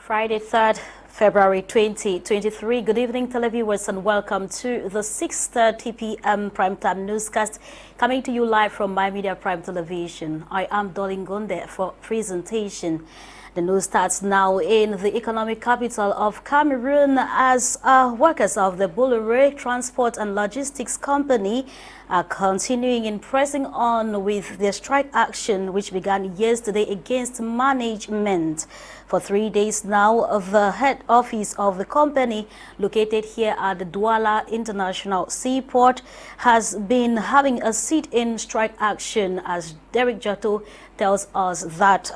Friday, 3rd February 2023. Good evening, televiewers, and welcome to the 6:30 p.m. primetime newscast coming to you live from My Media Prime Television. I am Dolly Ngonde for presentation. The news starts now in the economic capital of Cameroon as workers of the Bolloré Transport and Logistics Company are continuing in pressing on with their strike action, which began yesterday against management. For 3 days now, the head office of the company, located here at the Douala International Seaport, has been having a sit-in strike action, as Derek Jato tells us that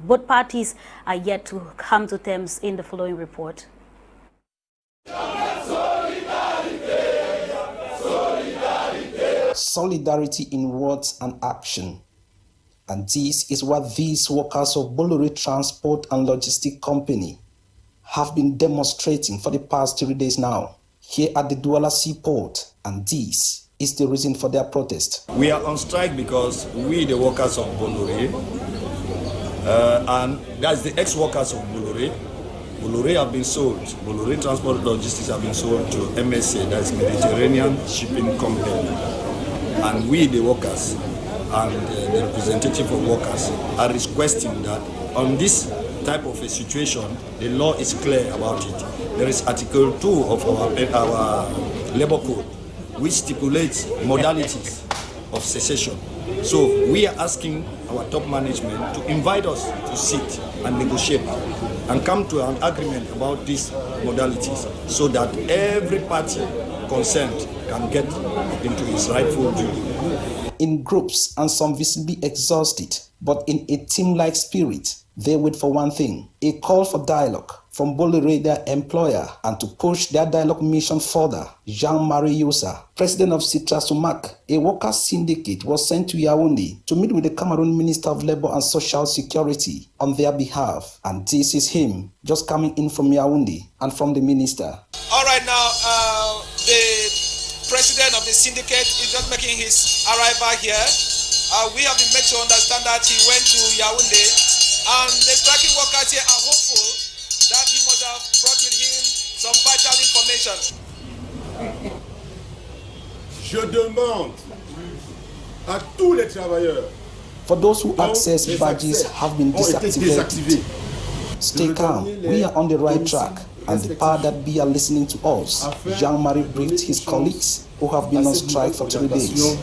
both parties are yet to come to terms in the following report. Solidarity in words and action. And this is what these workers of Bolloré Transport and Logistics Company have been demonstrating for the past 3 days now, here at the Douala Seaport. And this is the reason for their protest. We are on strike because we, the workers of Bolloré, and that's the ex-workers of Bolloré. Bolloré have been sold. Bolloré Transport Logistics have been sold to MSA, that's Mediterranean Shipping Company. And we, the workers, and the representative of workers are requesting that on this type of a situation, the law is clear about it. There is Article 2 of our Labour Code, which stipulates modalities of cessation. So we are asking our top management to invite us to sit and negotiate and come to an agreement about these modalities so that every party concerned can get into its rightful due. In groups and some visibly exhausted, but in a team-like spirit, they wait for one thing: a call for dialogue from Bolloré, their employer, and to push their dialogue mission further. Jean-Marie Youssa, president of Citra Sumac, a workers' syndicate, was sent to Yaoundé to meet with the Cameroon Minister of Labour and Social Security on their behalf. And this is him, just coming in from Yaoundé and from the minister. All right, now, the president of the syndicate is just making his arrival here. We have been made to understand that he went to Yaoundé, and the striking workers here are hopeful that he must have brought with him some vital information. Je demande à tous les travailleurs. For those who access badges have been deactivated, stay calm, we are on the right track. And the part that we are listening to us, Jean-Marie briefed his colleagues who have been on strike for 3 days.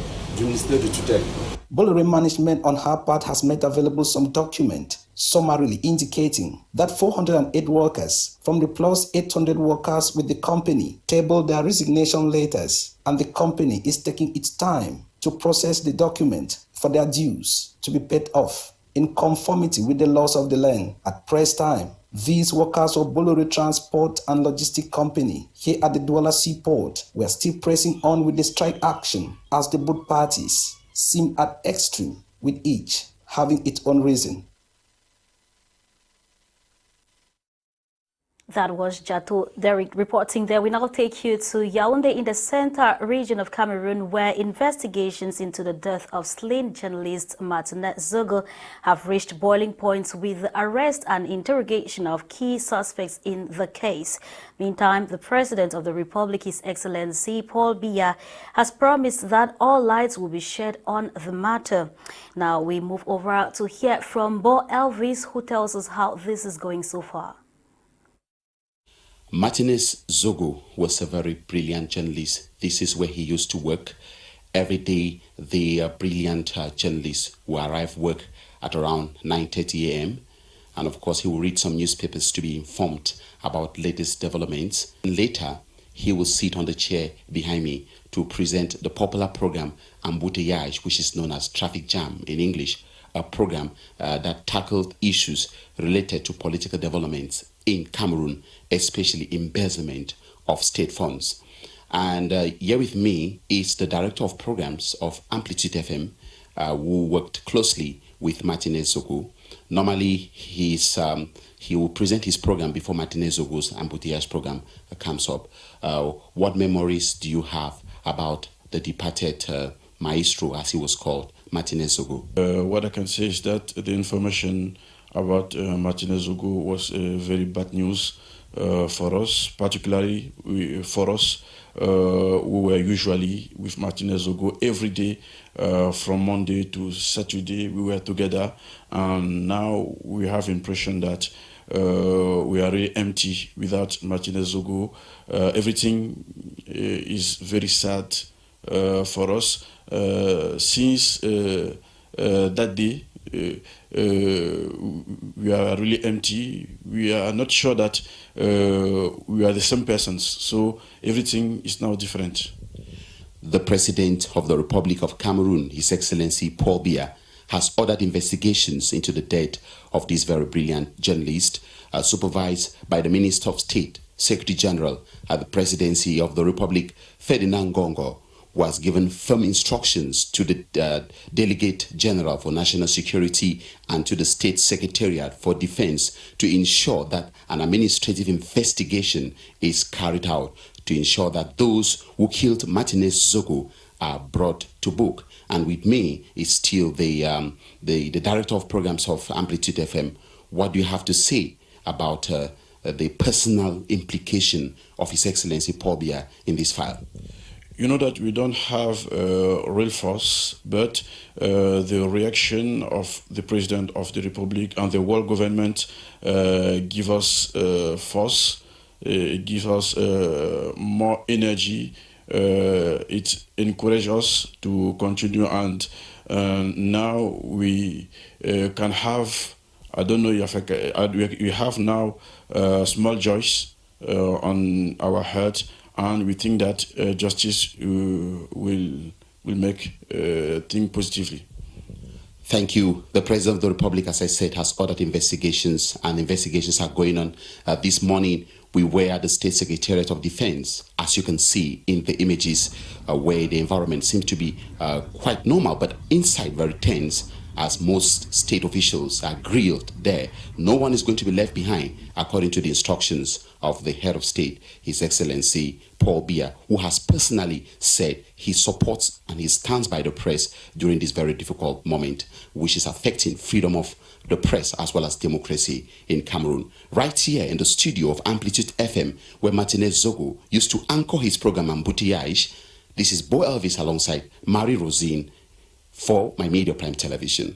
Bolloré management on her part has made available some document summarily indicating that 408 workers from the plus 800 workers with the company tabled their resignation letters, and the company is taking its time to process the document for their dues to be paid off in conformity with the laws of the land. At press time, these workers of Bolloré Transport and Logistics Company here at the Douala Seaport were still pressing on with the strike action, as the both parties seem at extreme, with each having its own reason. That was Jato Derek reporting there. We now take you to Yaoundé in the center region of Cameroon, where investigations into the death of slain journalist Martinet Zogo have reached boiling points with the arrest and interrogation of key suspects in the case. Meantime, the President of the Republic, His Excellency Paul Biya, has promised that all lights will be shed on the matter. Now we move over to hear from Bo Elvis, who tells us how this is going so far. Martinez Zogo was a very brilliant journalist. This is where he used to work. Every day, the brilliant journalist will arrive work at around 9:30 a.m. And of course, he will read some newspapers to be informed about latest developments. And later, he will sit on the chair behind me to present the popular program Embouteillage, which is known as Traffic Jam in English, a program that tackled issues related to political developments in Cameroon, especially embezzlement of state funds. And here with me is the director of programs of Amplitude FM, who worked closely with Martinez Zogo. Normally, he will present his program before Martinez Zogo's Embouteillage program comes up. What memories do you have about the departed maestro, as he was called, Martinez Zogo? What I can say is that the information about Martinez Zogo was very bad news for us, particularly for us. We were usually with Martinez Zogo every day from Monday to Saturday. We were together, and now we have impression that we are really empty without Martinez Zogo. Everything is very sad for us. Since that day, we are really empty. We are not sure that we are the same persons. So everything is now different. The President of the Republic of Cameroon, His Excellency Paul Biya, has ordered investigations into the death of this very brilliant journalist, supervised by the Minister of State, Secretary General at the Presidency of the Republic, Ferdinand Ngonde, was given firm instructions to the Delegate General for National Security and to the State Secretariat for Defense to ensure that an administrative investigation is carried out to ensure that those who killed Martinez Zogo are brought to book. And with me is still the Director of Programs of Amplitude FM. What do you have to say about the personal implication of His Excellency Paul Biya in this file? You know that we don't have real force, but the reaction of the President of the Republic and the world government give us force, give us more energy. It encourages us to continue, and now we can have, I don't know if we have now small joys on our heart. And we think that justice will make things positively. Thank you. The President of the Republic, as I said, has ordered investigations, and investigations are going on. This morning, we were at the State Secretariat of Defense, as you can see in the images, where the environment seems to be quite normal, but inside very tense, as most state officials are grilled there. No one is going to be left behind, according to the instructions of the head of state, His Excellency Paul Biya, who has personally said he supports and he stands by the press during this very difficult moment, which is affecting freedom of the press as well as democracy in Cameroon. Right here in the studio of Amplitude FM, where Martinez Zogo used to anchor his program Embouteillage, this is Bo Elvis alongside Marie Rosine for My Media Prime Television.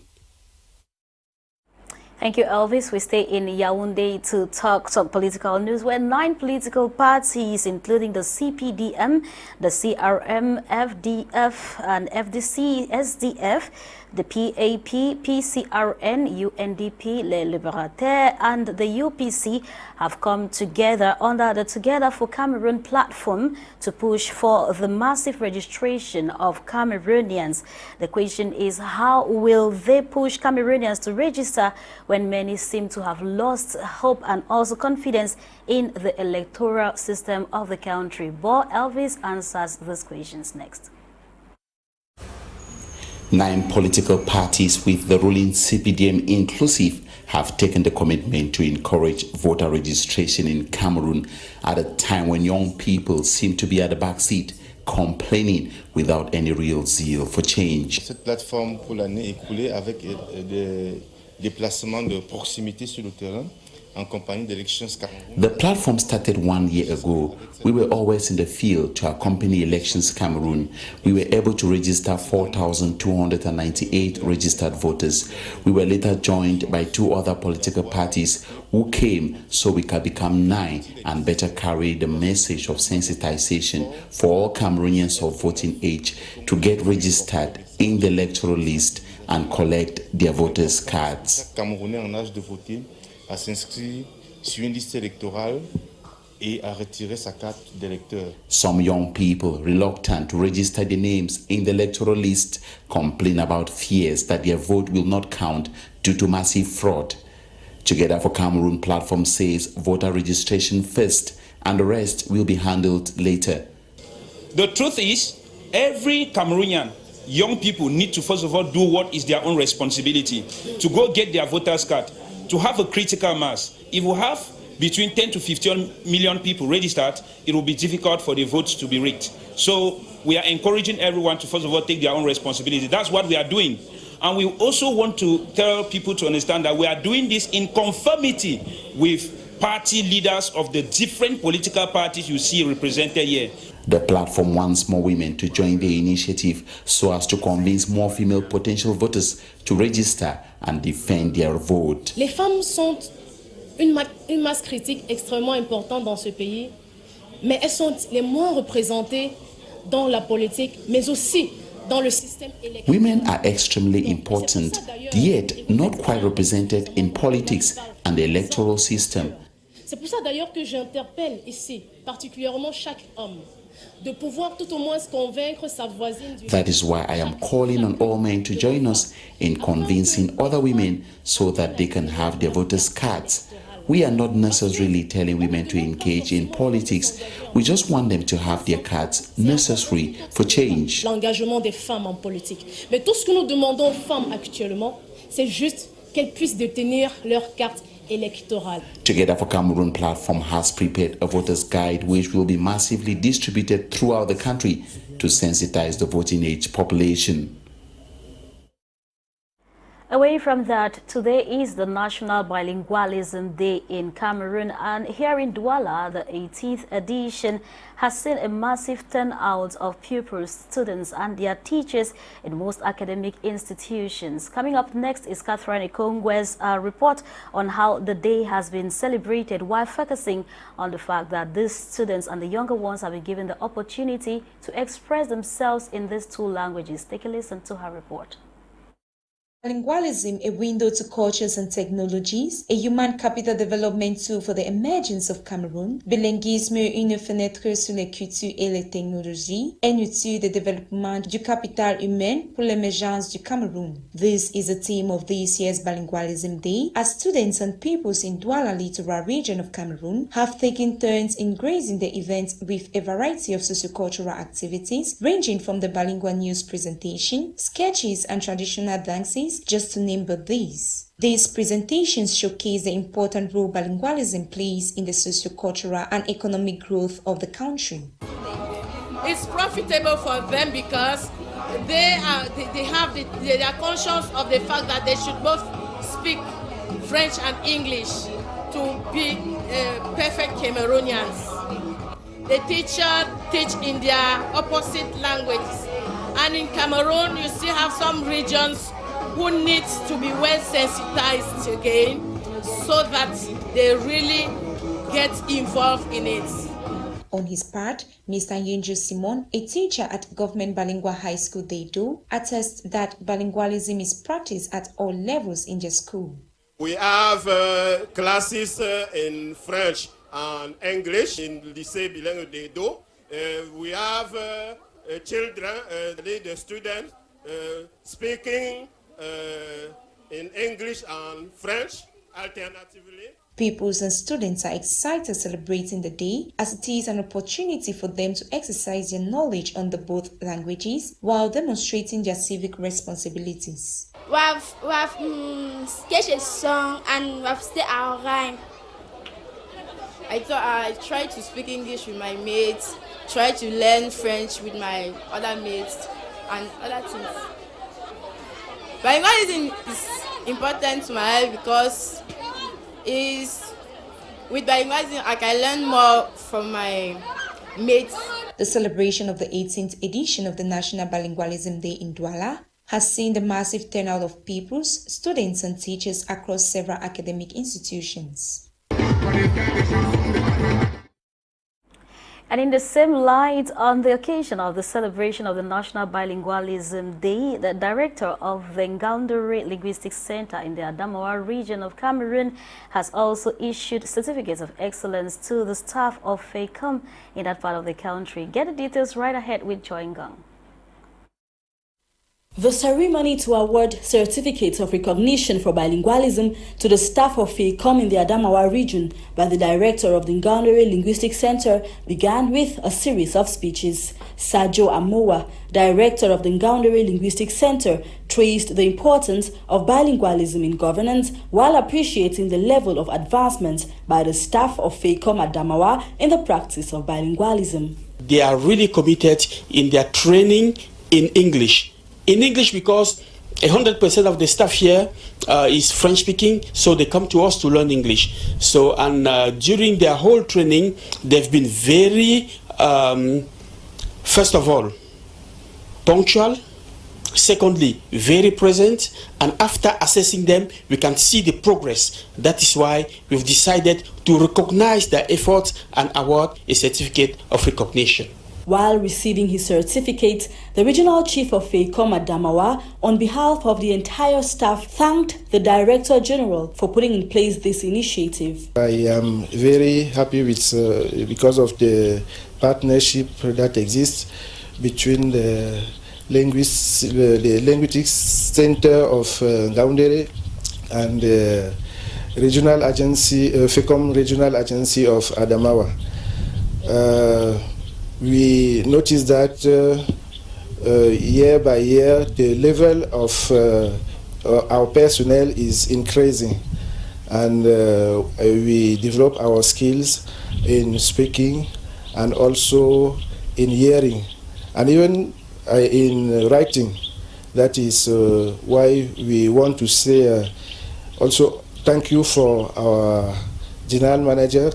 Thank you, Elvis. We stay in Yaoundé to talk some political news, where 9 political parties, including the CPDM, the CRM, FDF, and FDC, SDF, the PAP, PCRN, UNDP, Les Liberataires, and the UPC have come together under the Together for Cameroon platform to push for the massive registration of Cameroonians. The question is, how will they push Cameroonians to register when many seem to have lost hope and also confidence in the electoral system of the country? Bo Elvis answers these questions next. 9 political parties, with the ruling CPDM inclusive, have taken the commitment to encourage voter registration in Cameroon at a time when young people seem to be at the back seat, complaining without any real zeal for change. Cette plateforme pour l'année écoulée avec des déplacements de proximité sur le terrain. The platform started 1 year ago. We were always in the field to accompany Elections Cameroon. We were able to register 4,298 registered voters. We were later joined by 2 other political parties who came so we could become 9 and better carry the message of sensitization for all Cameroonians of voting age to get registered in the electoral list and collect their voters' cards. Camerounais en âge de voter à s'inscrire sur une liste électorale et à retirer sa carte d'électeur. Some young people, reluctant to register their names in the electoral list, complain about fears that their vote will not count due to massive fraud. Together for Cameroon platform says voter registration first and the rest will be handled later. The truth is, every Cameroonian, young people need to first of all do what is their own responsibility, to go get their voters card, to have a critical mass. If we have between 10 to 15 million people registered, it will be difficult for the votes to be rigged. So we are encouraging everyone to first of all take their own responsibility. That's what we are doing. And we also want to tell people to understand that we are doing this in conformity with party leaders of the different political parties you see represented here. The platform wants more women to join the initiative so as to convince more female potential voters to register and defend their vote. Les femmes sont une masse critique extrêmement importante dans ce pays, mais elles sont les moins représentées dans la politique, mais aussi dans le système électoral. Women are extremely important, yet not quite represented in politics and the electoral system. C'est pour ça d'ailleurs que j'interpelle ici particulièrement chaque homme de pouvoir tout au moins convaincre sa voisine du... That is why I am calling on all men to join us in convincing other women so that they can have their voters' cards. We are not necessarily telling women to engage in politics. We just want them to have their cards necessary for change. L'engagement des femmes en politique. Mais tout ce que nous demandons aux femmes actuellement, c'est juste qu'elles puissent détenir leur carte électorale. Together for Cameroon platform has prepared a voters guide which will be massively distributed throughout the country to sensitize the voting age population. Away from that, today is the National Bilingualism Day in Cameroon, and here in Douala, the 18th edition has seen a massive turnout of pupils, students and their teachers in most academic institutions. Coming up next is Catherine Ikongwe's report on how the day has been celebrated, while focusing on the fact that these students and the younger ones have been given the opportunity to express themselves in these two languages. Take a listen to her report. Bilingualism, a window to cultures and technologies, a human capital development tool for the emergence of Cameroun. Bilinguisme, une fenêtre sur les cultures et les technologies, un outil de développement du capital humain pour l'émergence du Cameroun. This is the theme of this year's Bilingualism Day, as students and pupils in Douala littoral region of Cameroon have taken turns in gracing the event with a variety of sociocultural activities, ranging from the bilingual news presentation, sketches and traditional dances, just to name but these. These presentations showcase the important role bilingualism plays in the socio-cultural and economic growth of the country. It's profitable for them because they are conscious of the fact that they should both speak French and English to be perfect Cameroonians. The teacher teach in their opposite languages, and in Cameroon you still have some regions who needs to be well sensitized again so that they really get involved in it. On his part, Mr. Yenjo Simon, a teacher at Government Bilingual High School Dedo, attests that bilingualism is practiced at all levels in the school. We have classes in French and English in Lycée Bilingue Dedo. We have children, the students speaking in English and French alternatively. Pupils and students are excited celebrating the day, as it is an opportunity for them to exercise their knowledge on the both languages while demonstrating their civic responsibilities. We have sketched a song and we have said our rhyme. I thought I tried to speak English with my mates, try to learn French with my other mates and other things. Bilingualism is important to my life because with bilingualism I can learn more from my mates. The celebration of the 18th edition of the National Bilingualism Day in Douala has seen the massive turnout of pupils, students and teachers across several academic institutions. And in the same light, on the occasion of the celebration of the National Bilingualism Day, the director of the Ngonde Linguistics Center in the Adamawa region of Cameroon has also issued certificates of excellence to the staff of FECOM in that part of the country. Get the details right ahead with Nsungkikang. The ceremony to award certificates of recognition for bilingualism to the staff of FECOM in the Adamawa region by the director of the Ngonde Linguistics Center began with a series of speeches. Sajo Amowa, director of the Ngonde Linguistics Center, traced the importance of bilingualism in governance while appreciating the level of advancement by the staff of FECOM Adamawa in the practice of bilingualism. They are really committed in their training in English. In English because 100% of the staff here is French speaking, so they come to us to learn English. So, and during their whole training, they've been very, first of all, punctual. Secondly, very present, and after assessing them, we can see the progress. That is why we've decided to recognize their efforts and award a certificate of recognition. While receiving his certificate, the regional chief of FEICOM at Adamawa, on behalf of the entire staff, thanked the Director General for putting in place this initiative. I am very happy with because of the partnership that exists between the Linguistics Center of Ngonde and the regional agency, FEICOM Regional Agency of Adamawa. We noticed that year by year the level of our personnel is increasing, and we develop our skills in speaking and also in hearing and even in writing. That is why we want to say also thank you for our general manager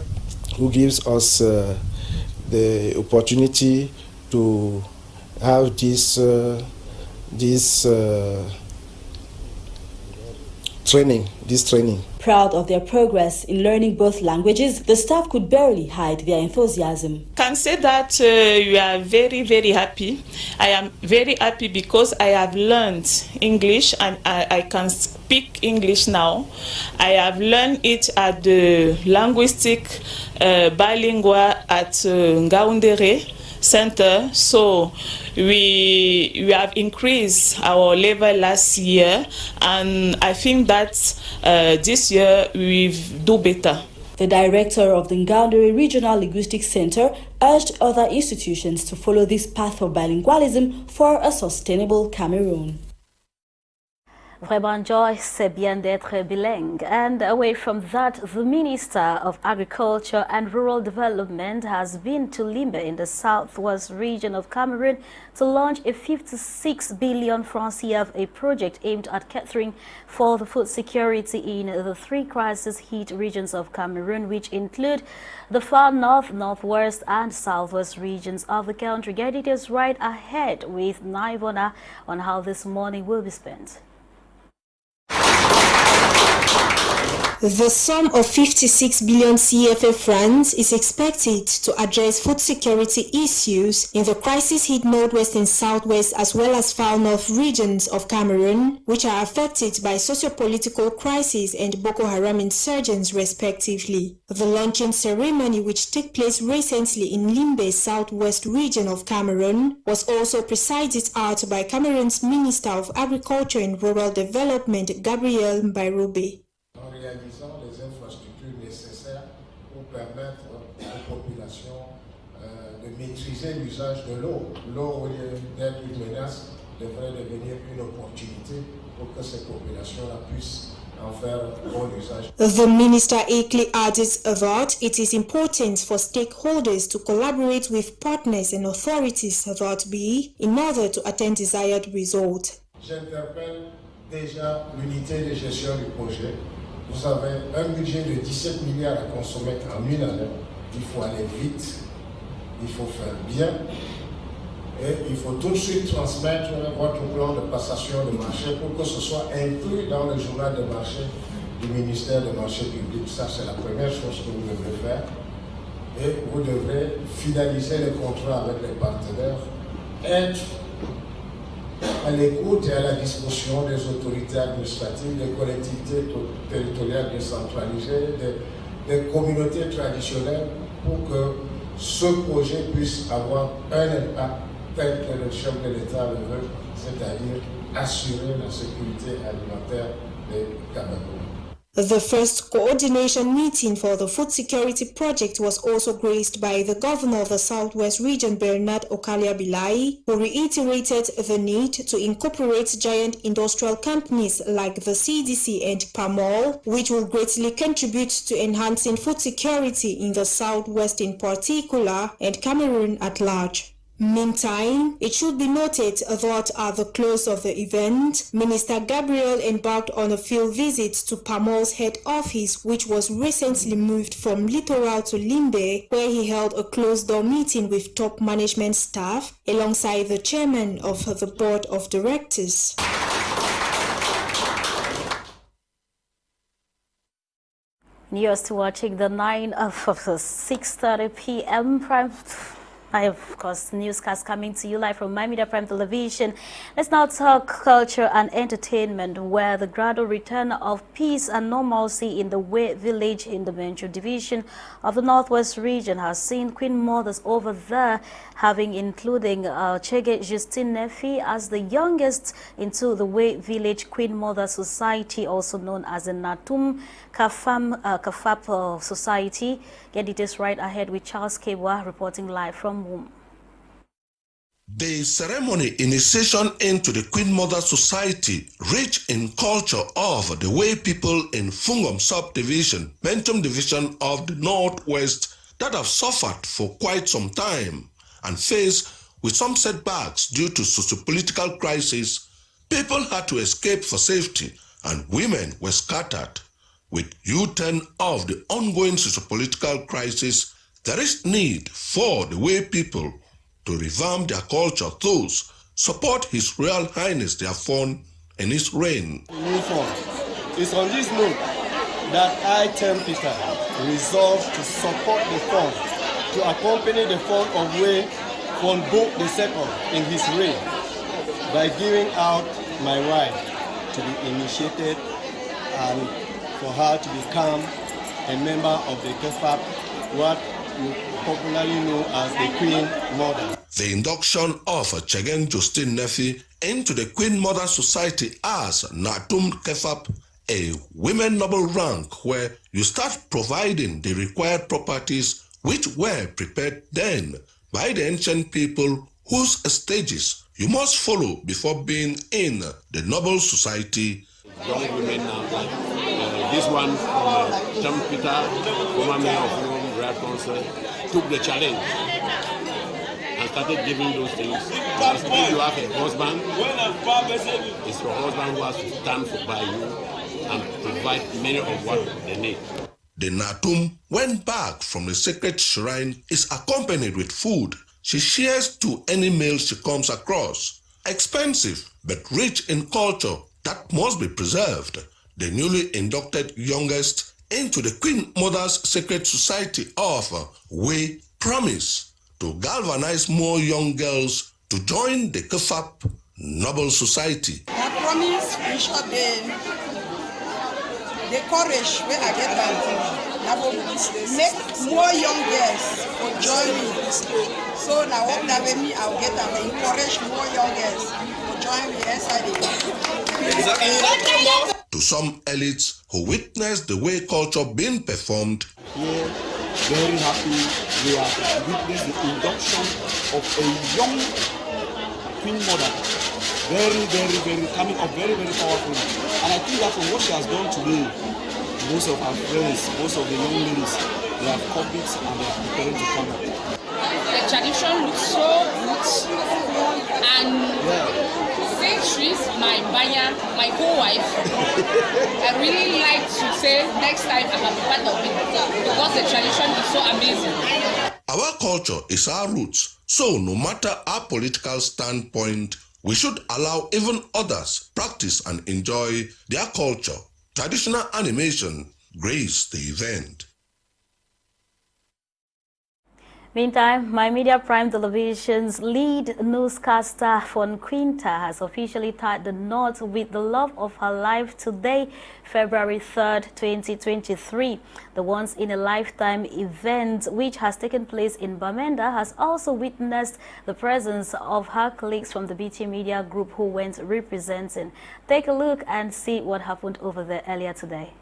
who gives us the opportunity to have this training. Proud of their progress in learning both languages, the staff could barely hide their enthusiasm. I can say that we are very, very happy. I am very happy because I have learned English and I can speak English now. I have learned it at the linguistic bilingual at Ngonde Center, so we have increased our level last year, and I think that this year we do better. The director of the Ngonde Regional Linguistic Center urged other institutions to follow this path of bilingualism for a sustainable Cameroon. Vraiment joy, c'est bien d'être bilingue. And away from that, the Minister of Agriculture and Rural Development has been to Limbe in the southwest region of Cameroon to launch a 56 billion francs CFA project aimed at catering for the food security in the 3 crisis-hit regions of Cameroon, which include the far north, northwest and southwest regions of the country. Get details right ahead with Ewane on how this morning will be spent. The sum of 56 billion CFA francs is expected to address food security issues in the crisis-hit northwest and southwest as well as far north regions of Cameroon, which are affected by socio-political crisis and Boko Haram insurgents respectively. The launching ceremony, which took place recently in Limbe, southwest region of Cameroon, was also presided at by Cameroon's Minister of Agriculture and Rural Development, Gabriel Mbairoube. En réalisant les infrastructures nécessaires pour permettre aux populations de maîtriser l'usage de l'eau. L'eau, au lieu d'être une menace, devrait devenir une opportunité pour que ces populations-là puissent en faire bon usage. The minister equally added that it is important for stakeholders to collaborate with partners and authorities that be in order to attain desired results. J'interpelle déjà l'unité de gestion du projet. Vous avez un budget de 17 milliards à consommer en une année. Il faut aller vite, il faut faire bien et il faut tout de suite transmettre votre plan de passation de marché pour que ce soit inclus dans le journal de marché du ministère des Marchés publics. Ça, c'est la première chose que vous devrez faire. Et vous devrez finaliser les contrats avec les partenaires, être à l'écoute et à la disposition des autorités administratives, des collectivités territoriales décentralisées, des communautés traditionnelles pour que ce projet puisse avoir un impact tel que le chef de l'État le veut, c'est-à-dire assurer la sécurité alimentaire des Camerounais. The first coordination meeting for the food security project was also graced by the governor of the Southwest region, Bernard Okalia-Bilai, who reiterated the need to incorporate giant industrial companies like the CDC and PAMOL, which will greatly contribute to enhancing food security in the Southwest in particular and Cameroon at large. Meantime, it should be noted that at the close of the event, Minister Gabriel embarked on a field visit to Pamol's head office, which was recently moved from Littoral to Limbe, where he held a closed-door meeting with top management staff alongside the chairman of the board of directors. You're still watching the 6:30 p.m. Prime. Of course, newscast coming to you live from My Media Prime Television. Let's now talk culture and entertainment, where the gradual return of peace and normalcy in the Way village in the Benchu division of the Northwest region has seen Queen Mothers over there, including Chege Justine Nefi as the youngest into the Way village Queen Mother Society, also known as the Natum Kafap Society. Get details right ahead with Charles Kebwa reporting live from Womb. The ceremony initiation into the Queen Mother Society, rich in culture of the Way people in Fungom subdivision, Bentum division of the Northwest, that have suffered for quite some time and faced with some setbacks due to socio-political crisis. People had to escape for safety and women were scattered. With U-turn of the ongoing socio-political crisis, there is need for the Way people to revamp their culture, thus support His Royal Highness their fund in his reign. It's on this note that I, Peter, resolved to support the fund, to accompany the fund of Way Fund Book II in his reign by giving out my wife to be initiated and for her to become a member of the KEFAP, what you popularly know as the Queen Mother. The induction of Chege Justine Nefi into the Queen Mother Society as Natum KEFAP, a women noble rank where you start providing the required properties which were prepared then by the ancient people whose stages you must follow before being in the noble society. Young women now, this one from John Peter, former mayor of Rome, Royal Council, took the challenge and started giving those things. Because if you have a husband, it's your husband who has to stand by you and provide many of what they need. The Natum, when back from the sacred shrine, is accompanied with food she shares to any meal she comes across. Expensive but rich in culture that must be preserved. The newly inducted youngest into the Queen Mother's Sacred Society of Way promise to galvanize more young girls to join the KEFAP Noble Society. I promise we should the courage where I get make more young girls to join me. So now what I'll get them encourage more young girls to join me inside the To some elites who witnessed the Way culture being performed, here, very happy we have witnessed the induction of a young Queen Mother. Very coming up very powerful. And I think that from what she has done today, most of our friends, most of the young ladies, they have copied and they are preparing to come up. The tradition looks so good, and since she's my banya, my co-wife, I really like to say next time I have a part of it because the tradition is so amazing. Our culture is our roots, so no matter our political standpoint, we should allow even others practice and enjoy their culture. Traditional animation graced the event. Meantime, My Media Prime Television's lead newscaster Fon Quinta has officially tied the knot with the love of her life today, February 3rd, 2023. The once-in-a-lifetime event, which has taken place in Bamenda, has also witnessed the presence of her colleagues from the BT Media Group who went representing. Take a look and see what happened over there earlier today.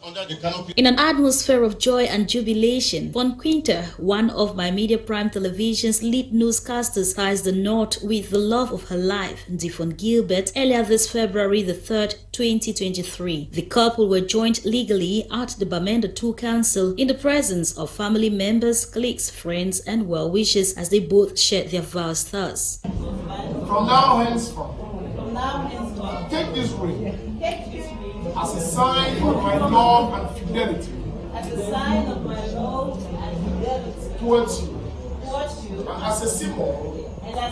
under the canopy. In an atmosphere of joy and jubilation, Nsungkikang, one of My Media Prime Television's lead newscasters, ties the knot with the love of her life, Ndifon Gilbert, earlier this February the 3rd, 2023. The couple were joined legally at the Bamenda 2 Council in the presence of family members, colleagues, friends, and well-wishers as they both shared their vows thus. From now henceforth, take this ring as a sign of my love and fidelity. Towards you. And as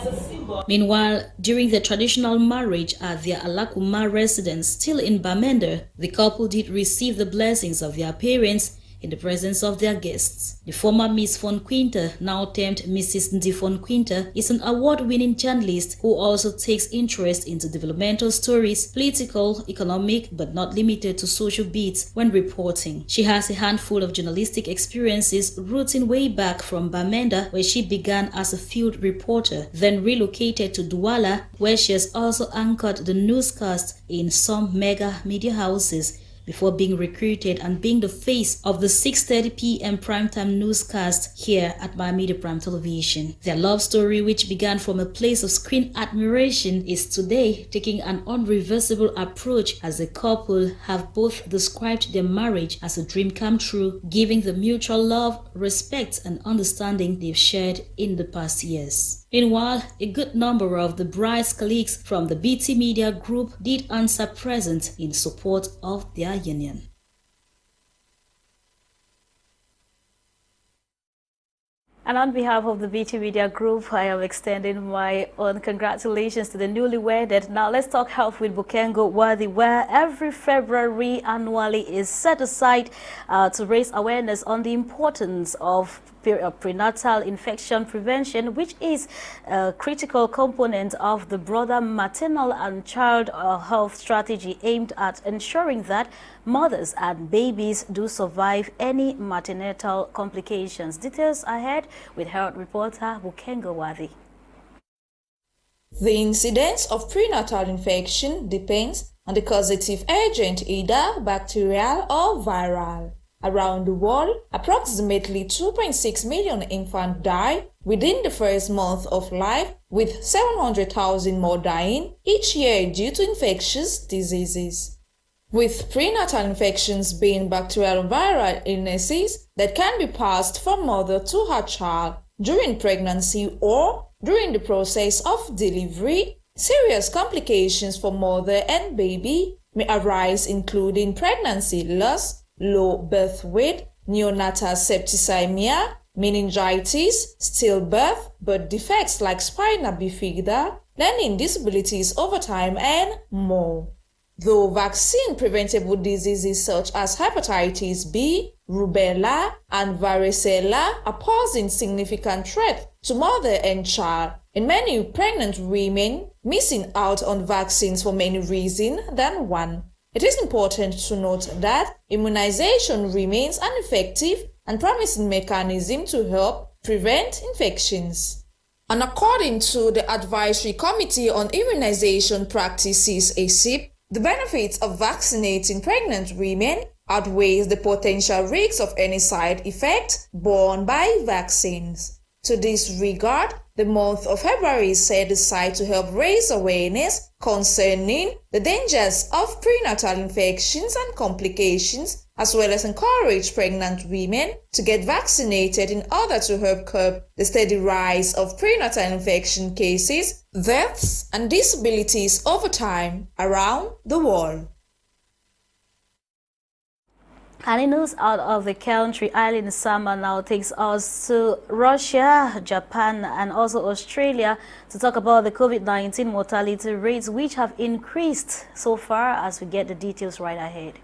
a symbol. Meanwhile, during the traditional marriage at their Alakuma residence, still in Bamenda, the couple did receive the blessings of their parents in the presence of their guests. The former Miss Nsungkikang, now termed Mrs. Nsungkikang, is an award-winning journalist who also takes interest into developmental stories, political, economic, but not limited to social beats when reporting. She has a handful of journalistic experiences rooting way back from Bamenda, where she began as a field reporter, then relocated to Douala, where she has also anchored the newscast in some mega media houses, before being recruited and being the face of the 6:30 p.m. primetime newscast here at My Media Prime Television. Their love story, which began from a place of screen admiration, is today taking an unreversible approach as the couple have both described their marriage as a dream come true, giving the mutual love, respect, and understanding they've shared in the past years. Meanwhile, a good number of the bride's colleagues from the BT Media Group did answer present in support of their union. And on behalf of the BT Media Group, I am extending my own congratulations to the newlywed. Now let's talk health with Bukengo Wadi, where every February annually is set aside to raise awareness on the importance of prenatal infection prevention, which is a critical component of the broader maternal and child health strategy aimed at ensuring that mothers and babies do survive any maternal complications. Details ahead with health reporter Bukengo Wadi. The incidence of prenatal infection depends on the causative agent, either bacterial or viral. Around the world, approximately 2.6 million infants die within the first month of life, with 700,000 more dying each year due to infectious diseases. With prenatal infections being bacterial and viral illnesses that can be passed from mother to her child during pregnancy or during the process of delivery, serious complications for mother and baby may arise, including pregnancy loss, low birth weight, neonatal septicemia, meningitis, stillbirth, birth defects like spina bifida, learning disabilities over time, and more. Though vaccine-preventable diseases such as hepatitis B, rubella, and varicella are posing significant threat to mother and child, and many pregnant women missing out on vaccines for many reasons than one. It is important to note that immunization remains an effective and promising mechanism to help prevent infections. And according to the Advisory Committee on Immunization Practices, ACIP, the benefits of vaccinating pregnant women outweighs the potential risks of any side effect borne by vaccines. To this regard, the month of February is set aside to help raise awareness concerning the dangers of prenatal infections and complications, as well as encourage pregnant women to get vaccinated in order to help curb the steady rise of prenatal infection cases, deaths, and disabilities over time around the world. And in news out of the country, Eileen Sama now takes us to Russia, Japan, and also Australia to talk about the COVID-19 mortality rates, which have increased so far, as we get the details right ahead.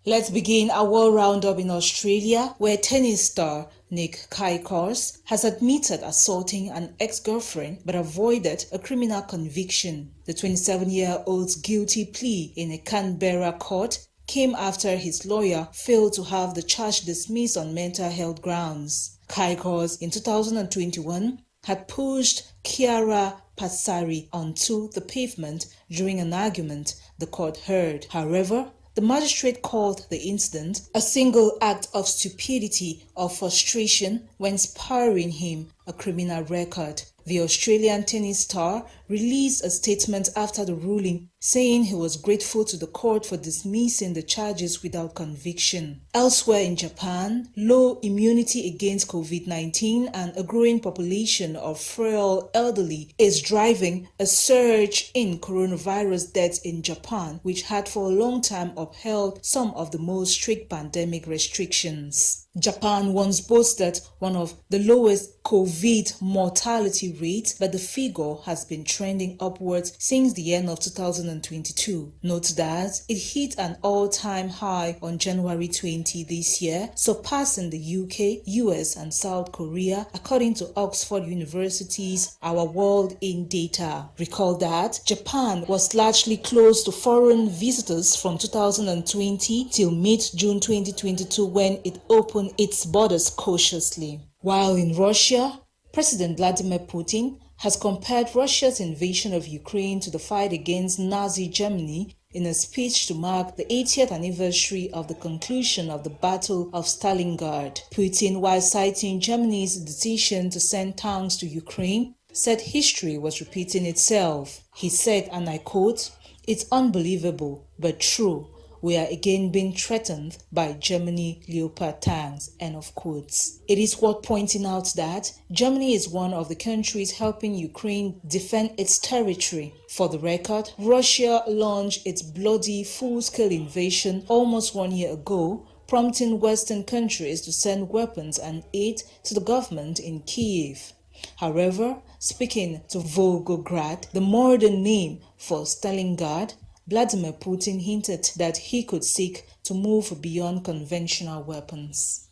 Let's begin our world roundup in Australia, where tennis star Nick Kyrgios has admitted assaulting an ex-girlfriend but avoided a criminal conviction. The 27-year-old's guilty plea in a Canberra court came after his lawyer failed to have the charge dismissed on mental health grounds. Kyrgios in 2021 had pushed Chiara Passari onto the pavement during an argument the court heard. However, The magistrate called the incident a single act of stupidity or frustration when spurring him a criminal record. The Australian tennis star released a statement after the ruling, saying he was grateful to the court for dismissing the charges without conviction. Elsewhere in Japan, low immunity against COVID-19 and a growing population of frail elderly is driving a surge in coronavirus deaths in Japan, which had for a long time upheld some of the most strict pandemic restrictions. Japan once boasted one of the lowest COVID mortality rates, but the figure has been trending upwards since the end of 2022. Note that it hit an all-time high on January 20 this year, surpassing the UK, US, and South Korea, according to Oxford University's Our World in Data. Recall that Japan was largely closed to foreign visitors from 2020 till mid-June 2022 when it opened its borders cautiously. While in Russia, President Vladimir Putin has compared Russia's invasion of Ukraine to the fight against Nazi Germany in a speech to mark the 80th anniversary of the conclusion of the Battle of Stalingrad. Putin, while citing Germany's decision to send tanks to Ukraine, said history was repeating itself. He said, and I quote, "It's unbelievable, but true. We are again being threatened by Germany Leopard tanks," end of quotes. It is worth pointing out that Germany is one of the countries helping Ukraine defend its territory. For the record, Russia launched its bloody full-scale invasion almost 1 year ago, prompting Western countries to send weapons and aid to the government in Kyiv. However, speaking to Volgograd, the modern name for Stalingrad, Vladimir Putin hinted that he could seek to move beyond conventional weapons.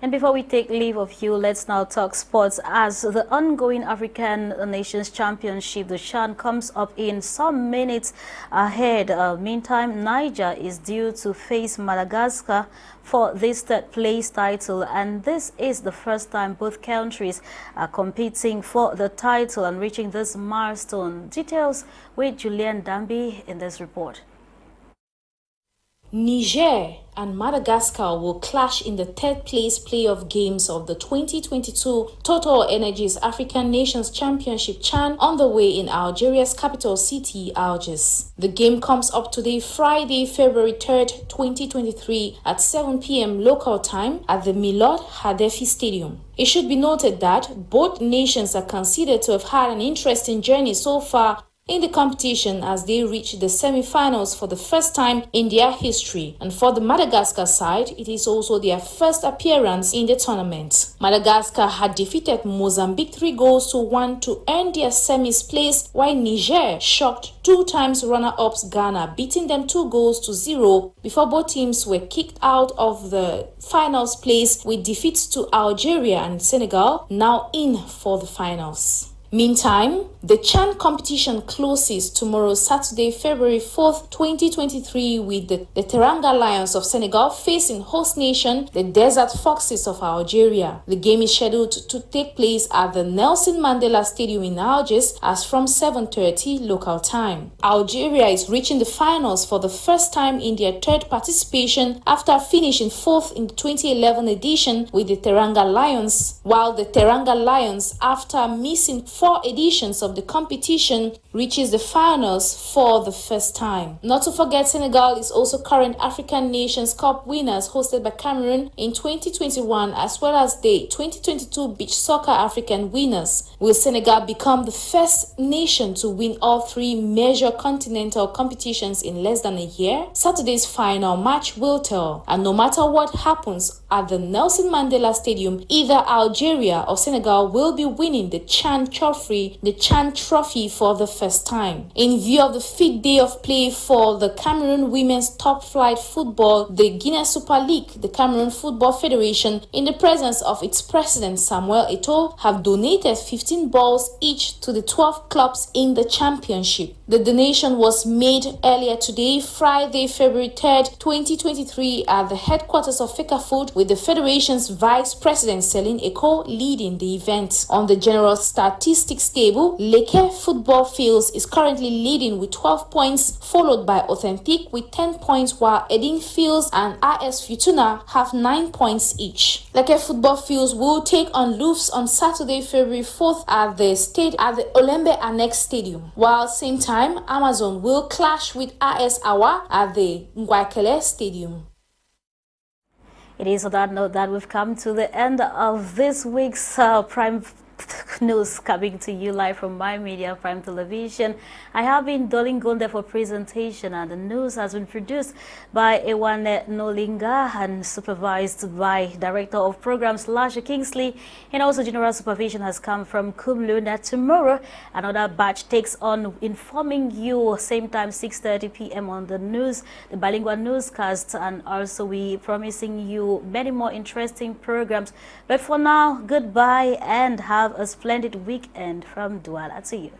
And before we take leave of you, let's now talk sports as the ongoing African Nations Championship, the CHAN, comes up in some minutes ahead. Meantime, Niger is due to face Madagascar for this third place title, and this is the first time both countries are competing for the title and reaching this milestone. Details with Julian Dambi in this report. Niger and Madagascar will clash in the third place playoff games of the 2022 Total Energies African Nations Championship CHAN on the way in Algeria's capital city, Algiers. The game comes up today, Friday, February 3rd, 2023 at 7 p.m. local time at the Milord Hadefi Stadium. It should be noted that both nations are considered to have had an interesting journey so far in the competition as they reach the semi-finals for the first time in their history. And for the Madagascar side, it is also their first appearance in the tournament. Madagascar had defeated Mozambique 3-1 to earn their semis place, while Niger shocked two times runner-ups Ghana, beating them 2-0 before both teams were kicked out of the finals place with defeats to Algeria and Senegal, now in for the finals. Meantime, the CHAN competition closes tomorrow, Saturday, February 4th, 2023, with the Teranga Lions of Senegal facing host nation, the Desert Foxes of Algeria. The game is scheduled to take place at the Nelson Mandela Stadium in Algiers as from 7:30 local time. Algeria is reaching the finals for the first time in their third participation after finishing fourth in the 2011 edition with the Teranga Lions, while the Teranga Lions, after missing 4 editions of the competition, reaches the finals for the first time. Not to forget, Senegal is also current African Nations Cup winners hosted by Cameroon in 2021, as well as the 2022 Beach Soccer African winners. Will Senegal become the first nation to win all 3 major continental competitions in less than a year? Saturday's final match will tell, and no matter what happens at the Nelson Mandela Stadium, either Algeria or Senegal will be winning the CHAN Trophy for the first time. In view of the 5th day of play for the Cameroon Women's Top Flight Football, the Guinea Super League, the Cameroon Football Federation, in the presence of its president Samuel Eto'o, have donated 15 balls each to the 12 clubs in the championship. The donation was made earlier today, Friday, February 3rd, 2023, at the headquarters of Fecafoot, with with the Federation's Vice President Celine Eko leading the event. On the general statistics table, Leke Football Fields is currently leading with 12 points, followed by Authentic with 10 points, while Edin Fields and AS Futuna have 9 points each. Leke Football Fields will take on Louvs on Saturday, February 4th at the Olembe Annex Stadium, while same time Amazon will clash with AS Awa at the Ngwakele Stadium. It is on that note that we've come to the end of this week's Prime News, coming to you live from My Media Prime Television. I have been Dolly Ngonde for presentation, and the news has been produced by Ewane Nolinga and supervised by Director of Programs Lasha Kingsley, and also general supervision has come from Kumluna. Tomorrow another batch takes on, informing you same time 6:30 p.m. on the news, the bilingual newscast, and also we promising you many more interesting programs. But for now, goodbye and have a splendid weekend from Douala to you.